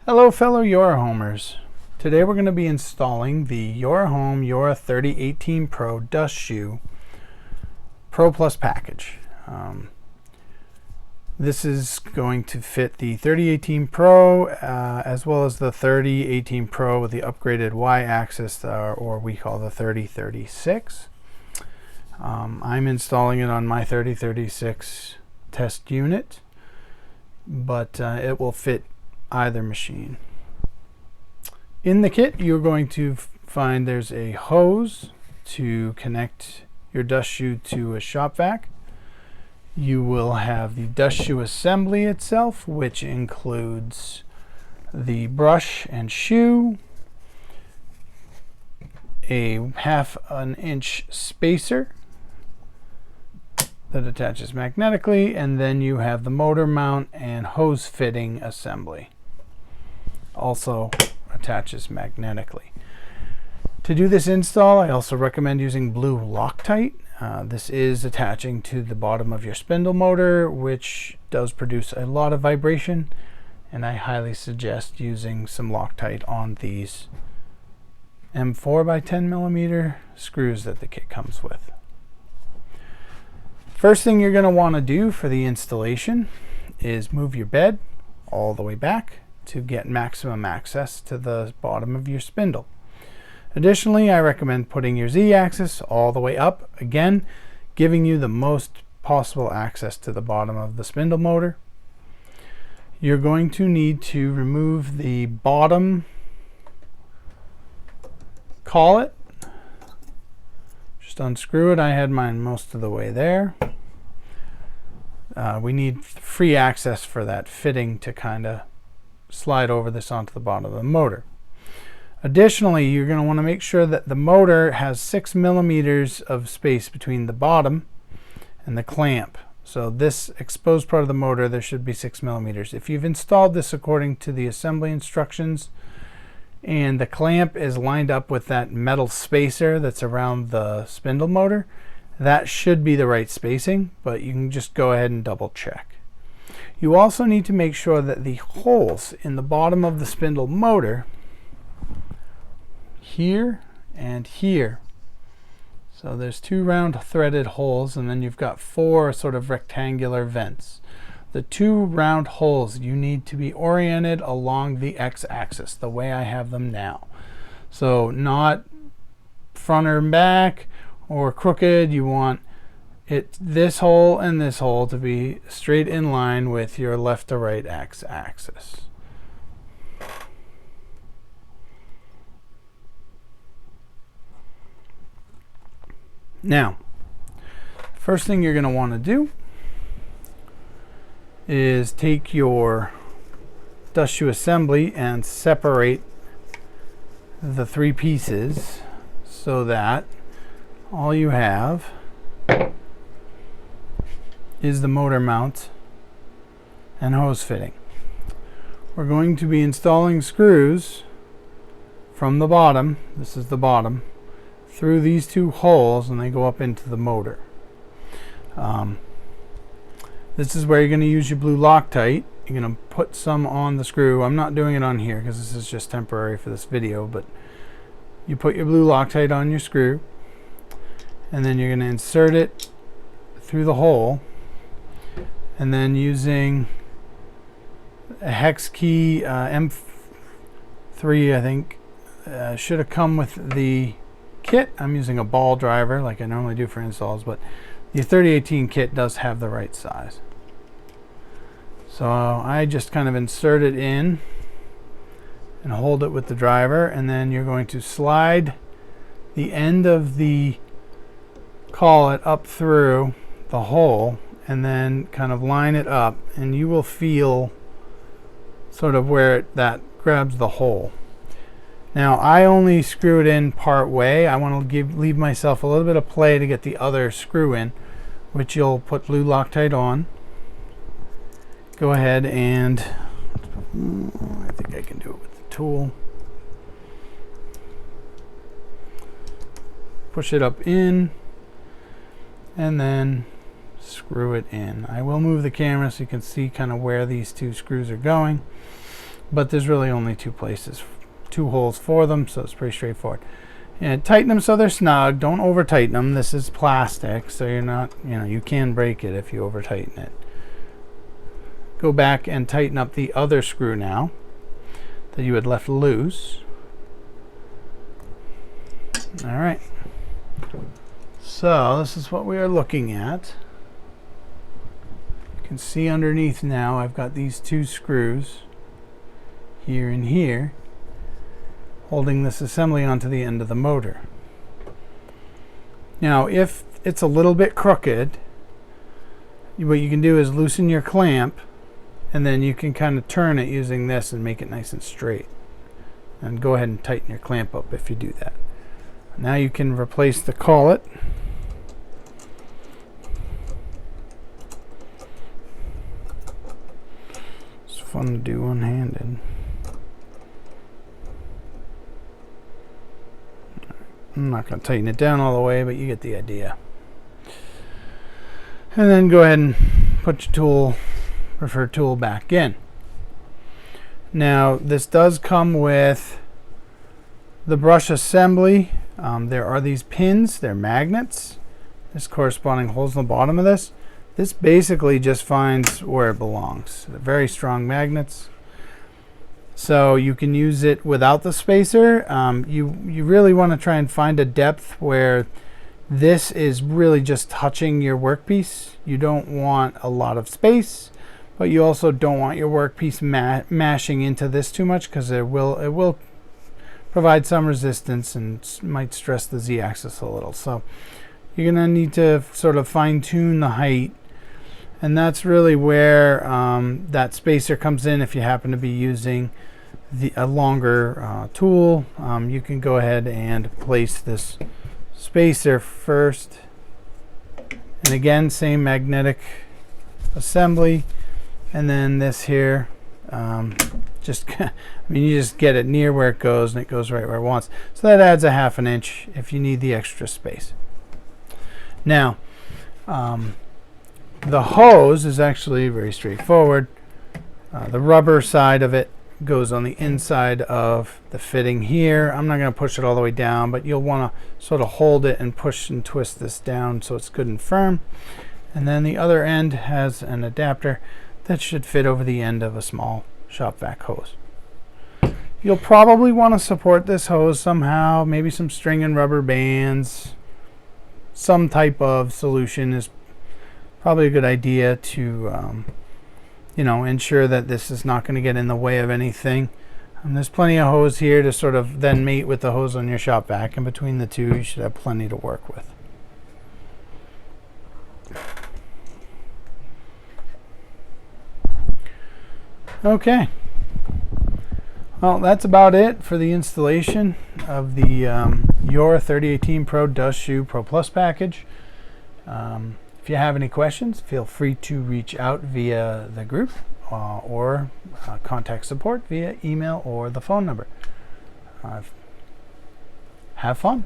Hello fellow YoraHomers. Today we're going to be installing the YoraHome Yora 3018 Pro Dust Shoe Pro Plus package. This is going to fit the 3018 Pro as well as the 3018 Pro with the upgraded Y-axis, or we call the 3036. I'm installing it on my 3036 test unit, but it will fit either machine. In the kit, you're going to find there's a hose to connect your dust shoe to a shop vac. You will have the dust shoe assembly itself, which includes the brush and shoe, a 1/2 inch spacer that attaches magnetically, and then you have the motor mount and hose fitting assembly. Also attaches magnetically. To do this install, I also recommend using blue Loctite. This is attaching to the bottom of your spindle motor, which does produce a lot of vibration, and I highly suggest using some Loctite on these M4 by 10 millimeter screws that the kit comes with. First thing you're going to want to do for the installation is move your bed all the way back to get maximum access to the bottom of your spindle. Additionally, I recommend putting your Z-axis all the way up, again giving you the most possible access to the bottom of the spindle motor. You're going to need to remove the bottom collet. Just unscrew it. I had mine most of the way there. We need free access for that fitting to kind of slide over this onto the bottom of the motor. Additionally, you're going to want to make sure that the motor has 6 millimeters of space between the bottom and the clamp. So this exposed part of the motor, there should be 6 millimeters. If you've installed this according to the assembly instructions and the clamp is lined up with that metal spacer that's around the spindle motor, that should be the right spacing, but you can just go ahead and double check. You also need to make sure that the holes in the bottom of the spindle motor, here and here, so there's 2 round threaded holes, and then you've got 4 sort of rectangular vents. The 2 round holes, you need to be oriented along the x-axis the way I have them now. So not front or back or crooked. You want this hole and this hole to be straight in line with your left to right x-axis. Now, first thing you're going to want to do is take your dust shoe assembly and separate the 3 pieces so that all you have is the motor mount and hose fitting. We're going to be installing screws from the bottom, this is the bottom, through these 2 holes, and they go up into the motor. This is where you're going to use your blue Loctite. You're going to put some on the screw. I'm not doing it on here because this is just temporary for this video, but you put your blue Loctite on your screw, and then you're going to insert it through the hole, and then using a hex key, M3 I think, should have come with the kit. I'm using a ball driver like I normally do for installs, but the 3018 kit does have the right size. So I just kind of insert it in and hold it with the driver, and then you're going to slide the end of the collet up through the hole and then kind of line it up, and you will feel sort of where that grabs the hole. Now I only screw it in part way. I want to leave myself a little bit of play to get the other screw in, which you'll put blue Loctite on. Go ahead and I think I can do it with the tool. Push it up in and then screw it in. I will move the camera so you can see kind of where these 2 screws are going. but there's really only two holes for them, so it's pretty straightforward. And tighten them so they're snug. Don't over tighten them. This is plastic, so you're not, you can break it if you over tighten it. Go back and tighten up the other screw now that you had left loose. All right. So this is what we are looking at. You can see underneath now I've got these two screws here and here holding this assembly onto the end of the motor. Now if it's a little bit crooked, what you can do is loosen your clamp, and then you can kind of turn it using this and make it nice and straight. And go ahead and tighten your clamp up if you do that. Now you can replace the collet. It's fun to do one-handed. I'm not going to tighten it down all the way, but you get the idea. And then go ahead and put your preferred tool back in. Now this does come with the brush assembly. There are these pins, they're magnets. There's corresponding holes in the bottom of this. This basically just finds where it belongs. They're very strong magnets. So you can use it without the spacer. You really want to try and find a depth where this is really just touching your workpiece. You don't want a lot of space, but you also don't want your workpiece mashing into this too much, because it will provide some resistance and might stress the Z-axis a little. So you're going to need to sort of fine-tune the height, and that's really where that spacer comes in. If you happen to be using a longer tool, you can go ahead and place this spacer first, and again, same magnetic assembly, and then this here, you just get it near where it goes, and it goes right where it wants. So that adds a 1/2 inch if you need the extra space. Now, the hose is actually very straightforward. The rubber side of it goes on the inside of the fitting here. I'm not going to push it all the way down, but you'll want to sort of hold it and push and twist this down so it's good and firm. And then the other end has an adapter that should fit over the end of a small shop vac hose. You'll probably want to support this hose somehow, maybe some string and rubber bands. Some type of solution is probably a good idea to ensure that this is not going to get in the way of anything. And there's plenty of hose here to sort of then mate with the hose on your shop vac, and between the two you should have plenty to work with. Okay, well, that's about it for the installation of the Yora 3018 Pro Dust Shoe Pro Plus package. If you have any questions, feel free to reach out via the group or contact support via email or the phone number. Have fun.